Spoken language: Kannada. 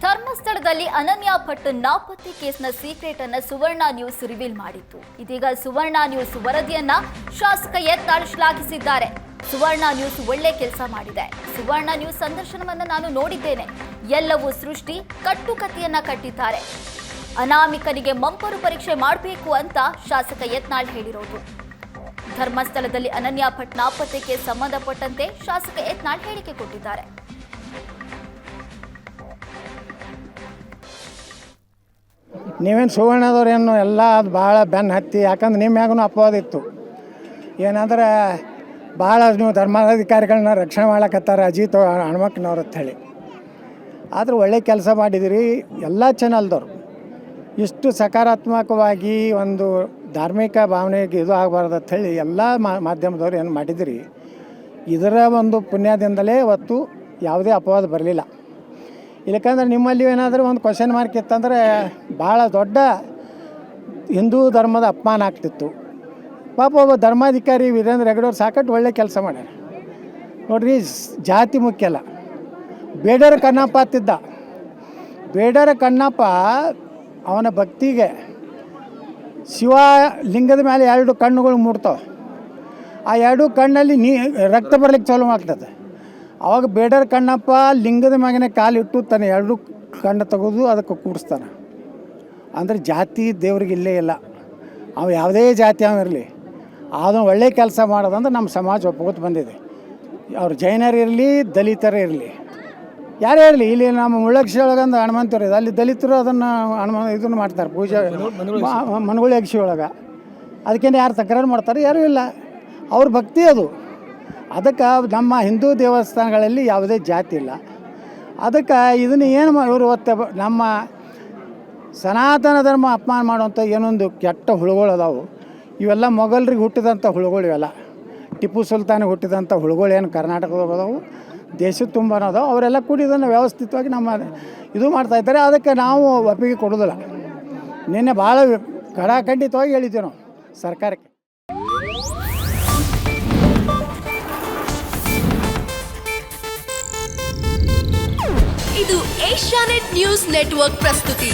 ಧರ್ಮಸ್ಥಳದಲ್ಲಿ ಅನನ್ಯ ಭಟ್ ನಾಪತ್ತೆ ಕೇಸ್ನ ಸೀಕ್ರೆಟ್ ಅನ್ನು ಸುವರ್ಣ ನ್ಯೂಸ್ ರಿವೀಲ್ ಮಾಡಿತ್ತು. ಇದೀಗ ಸುವರ್ಣ ನ್ಯೂಸ್ ವರದಿಯನ್ನ ಶಾಸಕ ಯತ್ನಾಳ್ ಶ್ಲಾಘಿಸಿದ್ದಾರೆ. ಸುವರ್ಣ ನ್ಯೂಸ್ ಒಳ್ಳೆ ಕೆಲಸ ಮಾಡಿದೆ. ಸುವರ್ಣ ನ್ಯೂಸ್ ಸಂದರ್ಶನವನ್ನು ನಾನು ನೋಡಿದ್ದೇನೆ. ಎಲ್ಲವೂ ಸೃಷ್ಟಿ ಕಟ್ಟುಕತೆಯನ್ನ ಕಟ್ಟಿದ್ದಾರೆ. ಅನಾಮಿಕನಿಗೆ ಮಂಪರು ಪರೀಕ್ಷೆ ಮಾಡಬೇಕು ಅಂತ ಶಾಸಕ ಯತ್ನಾಳ್ ಹೇಳಿರೋದು. ಧರ್ಮಸ್ಥಳದಲ್ಲಿ ಅನನ್ಯ ಭಟ್ ನಾಪತ್ತೆಗೆ ಸಂಬಂಧಪಟ್ಟಂತೆ ಶಾಸಕ ಯತ್ನಾಳ್ ಹೇಳಿಕೆ ಕೊಟ್ಟಿದ್ದಾರೆ. ನೀವೇನು ಸುವರ್ಣದವ್ರೇನು ಎಲ್ಲ ಅದು ಭಾಳ ಬೆನ್ನು ಹತ್ತಿ, ಯಾಕಂದ್ರೆ ನಿಮ್ಮ ಮ್ಯಾಗೂ ಅಪವಾದ ಇತ್ತು. ಏನಂದ್ರೆ ಭಾಳ ನೀವು ಧರ್ಮಾಧಿಕಾರಿಗಳನ್ನ ರಕ್ಷಣೆ ಮಾಡ್ಲಕತ್ತಾರೆ ಅಜಿತ್ ಹನುಮಕ್ಕನವ್ರು ಅಂತ ಹೇಳಿ. ಆದರೂ ಒಳ್ಳೆ ಕೆಲಸ ಮಾಡಿದಿರಿ. ಎಲ್ಲ ಚಾನಲ್ದವ್ರು ಇಷ್ಟು ಸಕಾರಾತ್ಮಕವಾಗಿ ಒಂದು ಧಾರ್ಮಿಕ ಭಾವನೆಗೆ ಇದು ಆಗಬಾರ್ದು ಅಂತ ಹೇಳಿ ಎಲ್ಲ ಮಾಧ್ಯಮದವ್ರು ಏನು ಮಾಡಿದಿರಿ. ಇದರ ಒಂದು ಪುಣ್ಯದಿಂದಲೇ ಇವತ್ತು ಯಾವುದೇ ಅಪವಾದ ಬರಲಿಲ್ಲ. ಇಲ್ಲಕಂದ್ರೆ ನಿಮ್ಮಲ್ಲಿ ಏನಾದರೂ ಒಂದು ಕ್ವಶನ್ ಮಾರ್ಕ್ ಇತ್ತಂದರೆ ಭಾಳ ದೊಡ್ಡ ಹಿಂದೂ ಧರ್ಮದ ಅಪಮಾನ ಆಗ್ತಿತ್ತು. ಪಾಪ ಒಬ್ಬ ಧರ್ಮಾಧಿಕಾರಿ ವೀರೇಂದ್ರ ಹೆಗಡೆಯವ್ರು ಸಾಕಷ್ಟು ಒಳ್ಳೆ ಕೆಲಸ ಮಾಡ್ಯಾರ ನೋಡ್ರಿ. ಜಾತಿ ಮುಖ್ಯ ಅಲ್ಲ. ಬೇಡರ ಕಣ್ಣಪ್ಪ ಅಂತಿದ್ದ. ಬೇಡರ ಕಣ್ಣಪ್ಪ ಅವನ ಭಕ್ತಿಗೆ ಶಿವ ಲಿಂಗದ ಮೇಲೆ 2 ಕಣ್ಣುಗಳು ಮೂಡ್ತಾವೆ. ಆ 2 ಕಣ್ಣಲ್ಲಿ ರಕ್ತ ಬರ್ಲಿಕ್ಕೆ ಚಾಲೂ ಆಗ್ತದೆ. ಅವಾಗ ಬೇಡರ ಕಣ್ಣಪ್ಪ ಲಿಂಗದ ಮ್ಯಾಗಿನ ಕಾಲಿಟ್ಟು ತನ್ನ 2 ಕಣ್ಣು ತೆಗೆದು ಅದಕ್ಕೆ ಕೂಡಿಸ್ತಾನೆ. ಅಂದರೆ ಜಾತಿ ದೇವ್ರಿಗೆ ಇಲ್ಲೇ ಇಲ್ಲ. ಅವ ಯಾವುದೇ ಜಾತಿ ಇರಲಿ, ಅದನ್ನು ಒಳ್ಳೆ ಕೆಲಸ ಮಾಡೋದಂದ್ರೆ ನಮ್ಮ ಸಮಾಜ ಒಪ್ಪುಗೊತ್ತು ಬಂದಿದೆ. ಅವ್ರು ಜೈನರು ಇರಲಿ, ದಲಿತರೇ ಇರಲಿ, ಯಾರೇ ಇರಲಿ. ಇಲ್ಲಿ ನಮ್ಮ ಮುಳ್ಳಕ್ಷಿ ಒಳಗಂದು ಹನುಮಂತರು ಇದೆ, ಅಲ್ಲಿ ದಲಿತರು ಅದನ್ನು ಇದನ್ನು ಮಾಡ್ತಾರೆ, ಪೂಜೆ ಮನಗುಳಿ ಅಗಸಿ ಒಳಗೆ. ಅದಕ್ಕೇನು ಯಾರು ತಕರಾರು ಮಾಡ್ತಾರೆ? ಯಾರೂ ಇಲ್ಲ. ಅವ್ರ ಭಕ್ತಿ ಅದು. ಅದಕ್ಕೆ ನಮ್ಮ ಹಿಂದೂ ದೇವಸ್ಥಾನಗಳಲ್ಲಿ ಯಾವುದೇ ಜಾತಿ ಇಲ್ಲ. ಅದಕ್ಕೆ ಇದನ್ನು ಏನು ಇವರು ನಮ್ಮ ಸನಾತನ ಧರ್ಮ ಅಪಮಾನ ಮಾಡುವಂಥ ಏನೊಂದು ಕೆಟ್ಟ ಹುಳುಗಳು ಅದಾವು. ಇವೆಲ್ಲ ಮೊಘಲರಿಗೆ ಹುಟ್ಟಿದಂಥ ಹುಳುಗಳು. ಇವೆಲ್ಲ ಟಿಪ್ಪು ಸುಲ್ತಾನಿಗೆ ಹುಟ್ಟಿದಂಥ ಹುಳುಗಳು ಏನು ಕರ್ನಾಟಕದಾಗ ಅದಾವು, ದೇಶದ ತುಂಬ ಅದಾವೆ. ಅವರೆಲ್ಲ ಕೂಡಿ ಇದನ್ನು ವ್ಯವಸ್ಥಿತವಾಗಿ ನಮ್ಮ ಇದು ಮಾಡ್ತಾಯಿದ್ದಾರೆ. ಅದಕ್ಕೆ ನಾವು ಒಪ್ಪಿಗೆ ಕೊಡೋದಿಲ್ಲ. ನಿನ್ನೆ ಭಾಳ ಖಡಾಖಂಡಿತವಾಗಿ ಹೇಳಿದ್ದೀವಿ ನಾವು ಸರ್ಕಾರಕ್ಕೆ. ಇದು ಏಷ್ಯಾನೆಟ್ ನ್ಯೂಸ್ ನೆಟ್ವರ್ಕ್ ಪ್ರಸ್ತುತಿ.